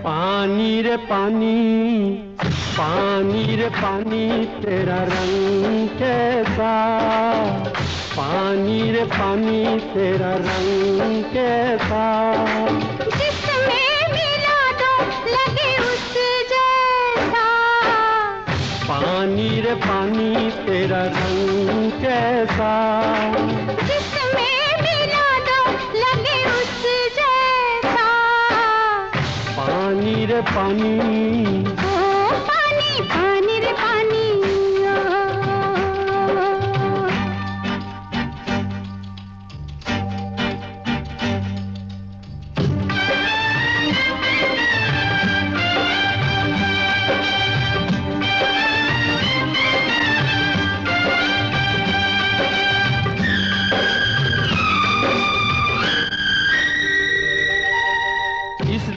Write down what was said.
पानी रे पानी, पानी रे पानी तेरा रंग कैसा, पानी रे पानी तेरा रंग कैसा, जिसमें मिला दो लगे उस जैसा, पानी रे पानी तेरा रंग कैसा, जिसमें मिला दो लगे उस जैसा, पानी रे पानी।